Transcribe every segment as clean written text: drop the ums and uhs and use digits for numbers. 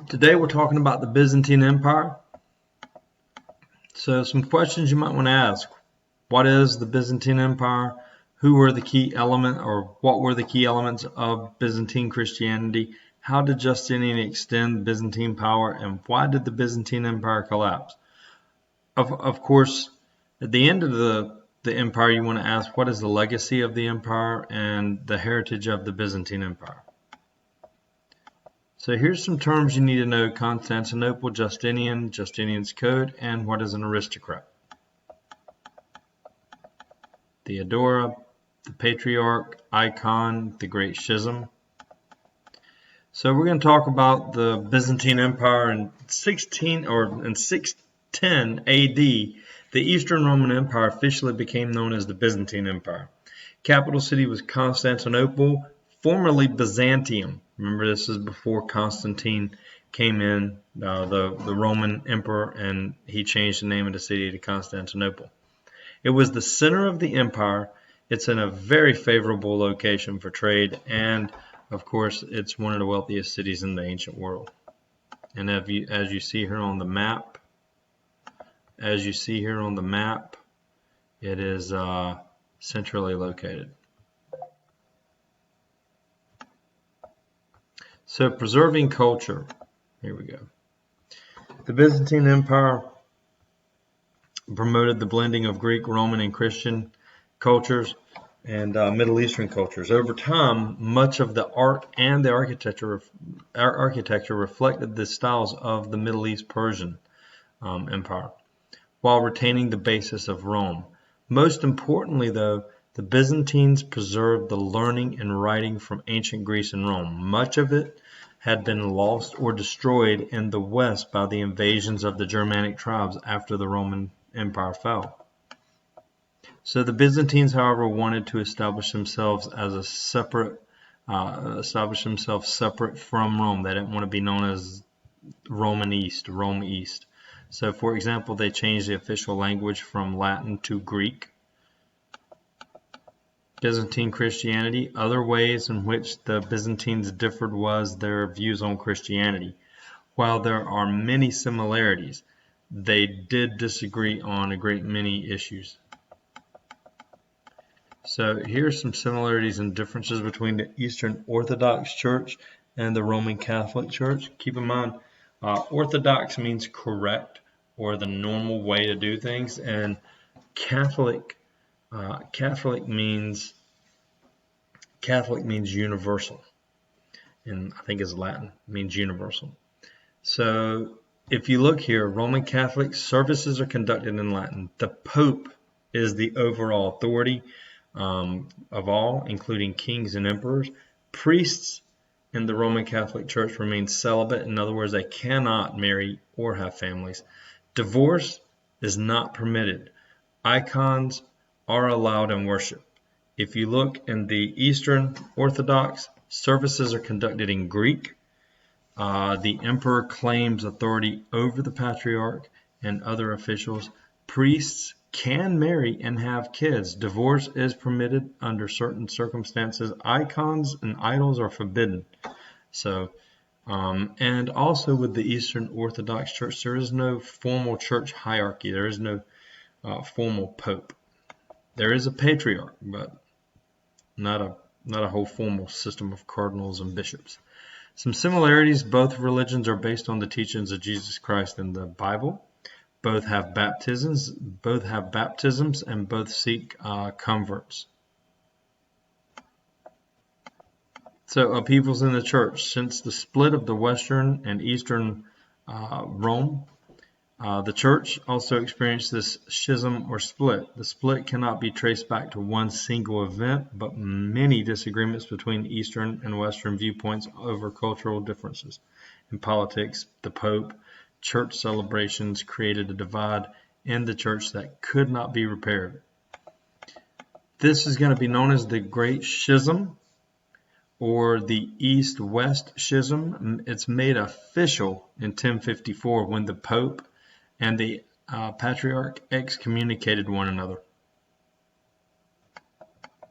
Today we're talking about the Byzantine Empire. So some questions you might want to ask. What is the Byzantine Empire? Who were the key element, or what were the key elements of Byzantine Christianity? How did Justinian extend Byzantine power, and why did the Byzantine Empire collapse? Of course, at the end of the empire, you want to ask, what is the legacy of the empire and the heritage of the Byzantine Empire? So here's some terms you need to know: Constantinople, Justinian, Justinian's Code, and what is an aristocrat. Theodore, the patriarch, icon, the Great Chisholm. So we're going to talk about the Byzantine Empire in 610 AD. The Eastern Roman Empire officially became known as the Byzantine Empire. Capital city was Constantinople, formerly Byzantium. Remember, this is before Constantine came in, the Roman emperor, and he changed the name of the city to Constantinople. It was the center of the empire. It's in a very favorable location for trade, and of course, it's one of the wealthiest cities in the ancient world. And as you see here on the map, it is centrally located. So preserving culture, here we go. The Byzantine Empire promoted the blending of Greek, Roman, and Christian cultures and Middle Eastern cultures. Over time, much of the art and the architecture reflected the styles of the Middle East Persian Empire, while retaining the basis of Rome. Most importantly, though, the Byzantines preserved the learning and writing from ancient Greece and Rome. Much of it had been lost or destroyed in the West by the invasions of the Germanic tribes after the Roman Empire fell. So the Byzantines, however, wanted to establish themselves separate from Rome. They didn't want to be known as Rome East. So, for example, they changed the official language from Latin to Greek. Byzantine Christianity. Other ways in which the Byzantines differed was their views on Christianity. While there are many similarities, they did disagree on a great many issues. So here's some similarities and differences between the Eastern Orthodox Church and the Roman Catholic Church. Keep in mind, Orthodox means correct or the normal way to do things, and Catholic means universal, and I think it's Latin, means universal. So if you look here, Roman Catholic services are conducted in Latin. The Pope is the overall authority of all, including kings and emperors. Priests in the Roman Catholic Church remain celibate. In other words, they cannot marry or have families. Divorce is not permitted. Icons are allowed in worship. If you look in the Eastern Orthodox, services are conducted in Greek. The emperor claims authority over the patriarch and other officials. Priests can marry and have kids. Divorce is permitted under certain circumstances. Icons and idols are forbidden. So, and also with the Eastern Orthodox Church, there is no formal church hierarchy. There is no formal pope. There is a patriarch, but not a whole formal system of cardinals and bishops. Some similarities: both religions are based on the teachings of Jesus Christ in the Bible. Both have baptisms, and both seek converts. So upheavals in the church. Since the split of the Western and Eastern Rome, the church also experienced this schism or split. The split cannot be traced back to one single event, but many disagreements between Eastern and Western viewpoints over cultural differences. In politics, the Pope, church celebrations created a divide in the church that could not be repaired. This is going to be known as the Great Chisholm or the East-West Schism. It's made official in 1054 when the Pope and the Patriarch excommunicated one another.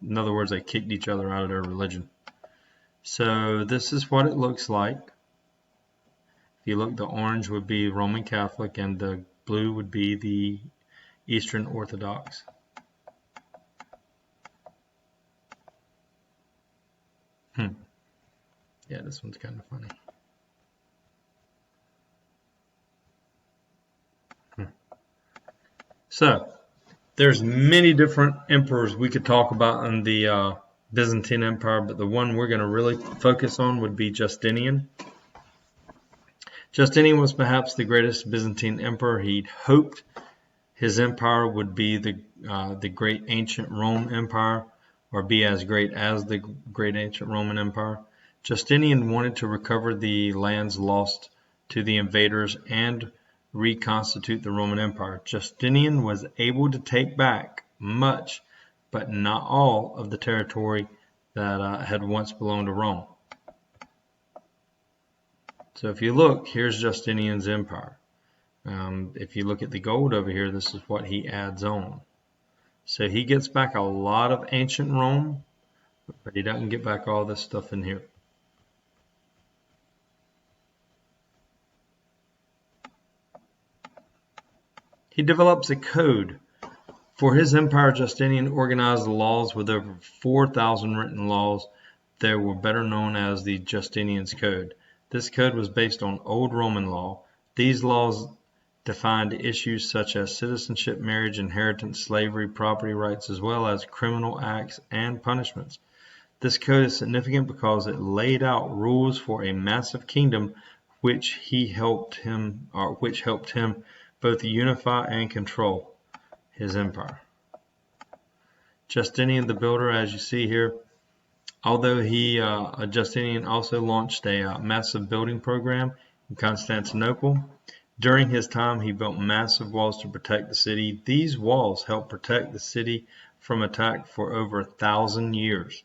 In other words, they kicked each other out of their religion. So this is what it looks like. If you look, the orange would be Roman Catholic and the blue would be the Eastern Orthodox. Yeah, this one's kind of funny. So, there's many different emperors we could talk about in the Byzantine Empire, but the one we're going to really focus on would be Justinian. Justinian was perhaps the greatest Byzantine emperor. He hoped his empire would be the great ancient Rome Empire, or be as great as the great ancient Roman Empire. Justinian wanted to recover the lands lost to the invaders and reconstitute the Roman Empire. Justinian was able to take back much, but not all, of the territory that had once belonged to Rome. So if you look, here's Justinian's empire. If you look at the gold over here, this is what he adds on. So he gets back a lot of ancient Rome, but he doesn't get back all this stuff in here. He develops a code. For his empire, Justinian organized the laws with over 4,000 written laws. They were better known as the Justinian's Code. This code was based on Old Roman law. These laws defined issues such as citizenship, marriage, inheritance, slavery, property rights, as well as criminal acts and punishments. This code is significant because it laid out rules for a massive kingdom which helped him both unify and control his empire. Justinian the Builder, as you see here, although Justinian also launched a massive building program in Constantinople. During his time, he built massive walls to protect the city. These walls helped protect the city from attack for over 1,000 years.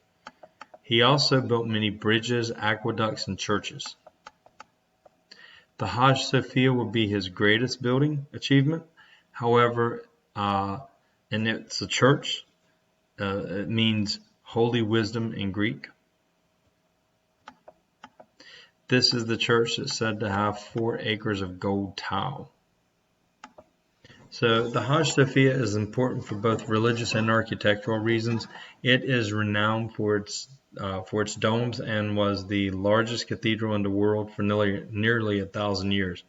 He also built many bridges, aqueducts, and churches. The Hagia Sophia would be his greatest building achievement. However, and it's a church. It means holy wisdom in Greek. This is the church that's said to have 4 acres of gold tile. So the Hagia Sophia is important for both religious and architectural reasons. It is renowned for its domes and was the largest cathedral in the world for nearly 1,000 years.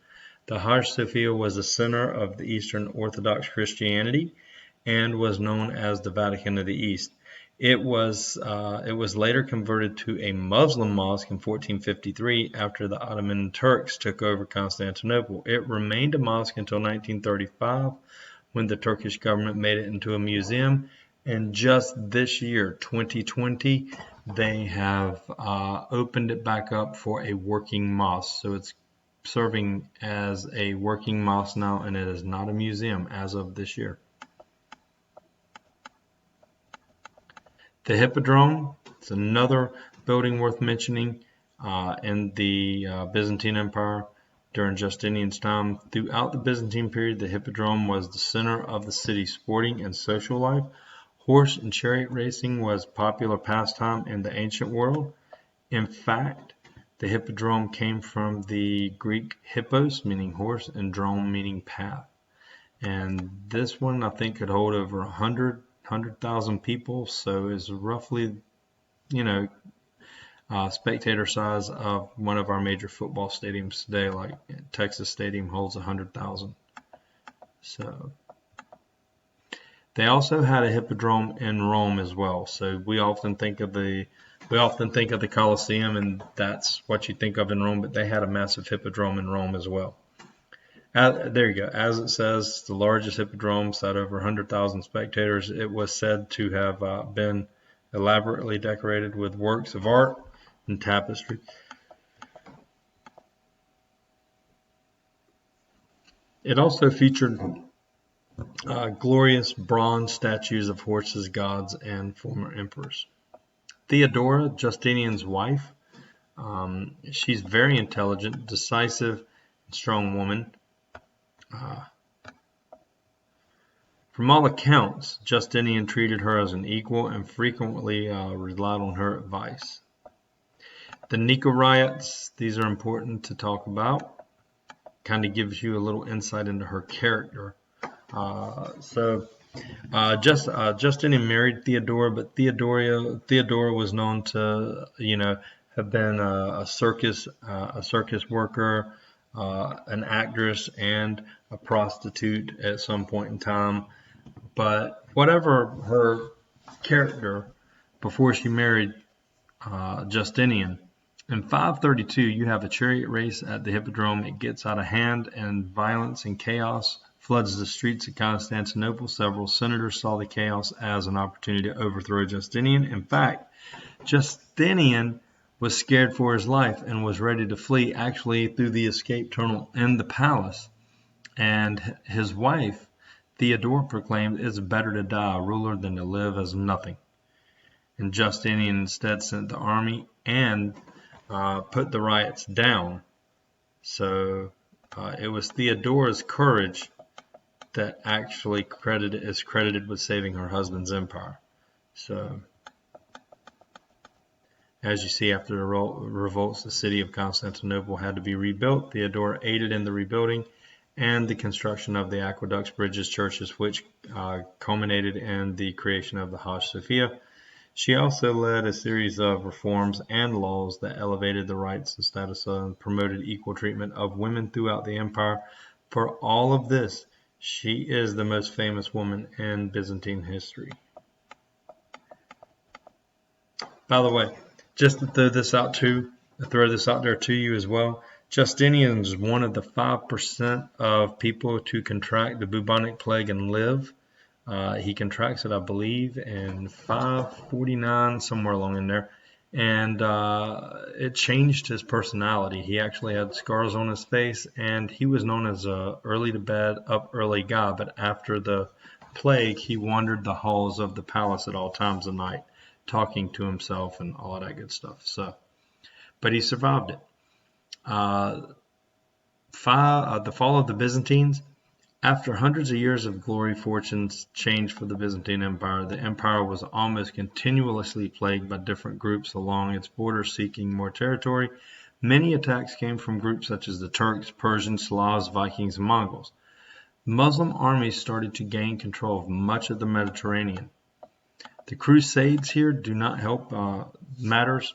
The Hagia Sophia was the center of the Eastern Orthodox Christianity and was known as the Vatican of the East. It was later converted to a Muslim mosque in 1453 after the Ottoman Turks took over Constantinople. It remained a mosque until 1935 when the Turkish government made it into a museum. And just this year, 2020, they have opened it back up for a working mosque. So it's serving as a working mosque now, and it is not a museum as of this year. The Hippodrome is another building worth mentioning in the Byzantine Empire during Justinian's time. Throughout the Byzantine period, the Hippodrome was the center of the city's sporting and social life. Horse and chariot racing was popular pastime in the ancient world. In fact, the Hippodrome came from the Greek hippos, meaning horse, and drome, meaning path. And this one, I think, could hold over 100,000 people, so is roughly, spectator size of one of our major football stadiums today, like Texas Stadium holds 100,000. So they also had a hippodrome in Rome as well. So we often think of the Colosseum, and that's what you think of in Rome, but they had a massive hippodrome in Rome as well. There you go. As it says, the largest hippodrome sat over 100,000 spectators. It was said to have been elaborately decorated with works of art and tapestry. It also featured glorious bronze statues of horses, gods, and former emperors. Theodora, Justinian's wife, she's very intelligent, decisive, and strong woman. From all accounts, Justinian treated her as an equal and frequently relied on her advice. The Nico riots, these are important to talk about. kind of gives you a little insight into her character. Justinian married Theodora, but Theodora was known to, have been a circus worker, an actress, and a prostitute at some point in time. But whatever her character before she married Justinian, in 532 you have a chariot race at the Hippodrome. It gets out of hand, and violence and chaos floods the streets of Constantinople. Several senators saw the chaos as an opportunity to overthrow Justinian. In fact, Justinian was scared for his life and was ready to flee, actually through the escape tunnel in the palace. And his wife, Theodore, proclaimed, "It's better to die a ruler than to live as nothing." And Justinian instead sent the army and put the riots down. So it was Theodora's courage that actually is credited with saving her husband's empire. So, as you see, after the revolts, the city of Constantinople had to be rebuilt. Theodora aided in the rebuilding and the construction of the aqueducts, bridges, churches, which culminated in the creation of the Hagia Sophia. She also led a series of reforms and laws that elevated the rights and status and promoted equal treatment of women throughout the empire. For all of this, she is the most famous woman in Byzantine history. By the way, just to throw this out there to you as well, Justinian is one of the 5% of people to contract the bubonic plague and live. He contracts it, I believe, in 549, somewhere along in there. And it changed his personality. He actually had scars on his face, and he was known as a early to bed, up early guy. But after the plague, he wandered the halls of the palace at all times of night, talking to himself and all that good stuff. But he survived it. The fall of the Byzantines. After hundreds of years of glory, fortunes changed for the Byzantine Empire. The empire was almost continuously plagued by different groups along its borders seeking more territory. Many attacks came from groups such as the Turks, Persians, Slavs, Vikings, and Mongols. Muslim armies started to gain control of much of the Mediterranean. The Crusades here do not help matters.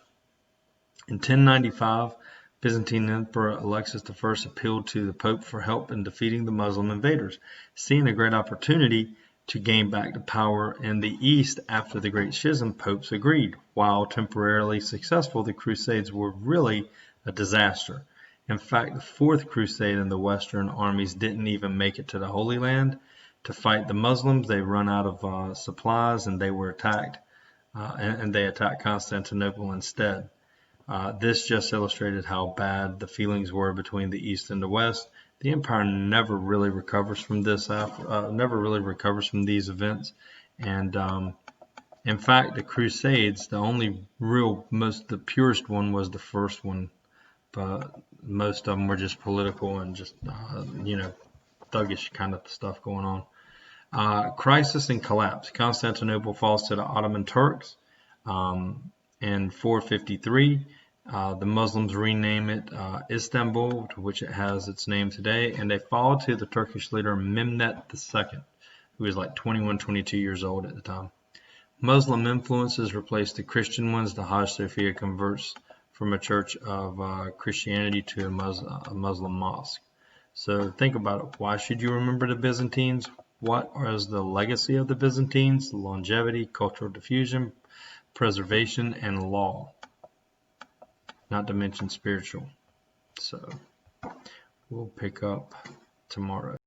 In 1095, Byzantine Emperor Alexis I appealed to the Pope for help in defeating the Muslim invaders. Seeing a great opportunity to gain back the power in the East after the Great Schism, popes agreed. While temporarily successful, the Crusades were really a disaster. In fact, the Fourth Crusade and the Western armies didn't even make it to the Holy Land to fight the Muslims. They run out of supplies, and they were attacked, and they attacked Constantinople instead. This just illustrated how bad the feelings were between the East and the West. The empire never really recovers from these events. And in fact, the Crusades, the only the purest one was the first one, but most of them were just political and just thuggish kind of stuff going on. Crisis and collapse. Constantinople falls to the Ottoman Turks in 453. The Muslims rename it Istanbul, to which it has its name today, and they fall to the Turkish leader Mehmet II, who was like 21, 22 years old at the time. Muslim influences replace the Christian ones. The Hagia Sophia converts from a church of Christianity to a Muslim mosque. So think about it. Why should you remember the Byzantines? What is the legacy of the Byzantines? Longevity, cultural diffusion, preservation, and law. Not to mention spiritual. So we'll pick up tomorrow.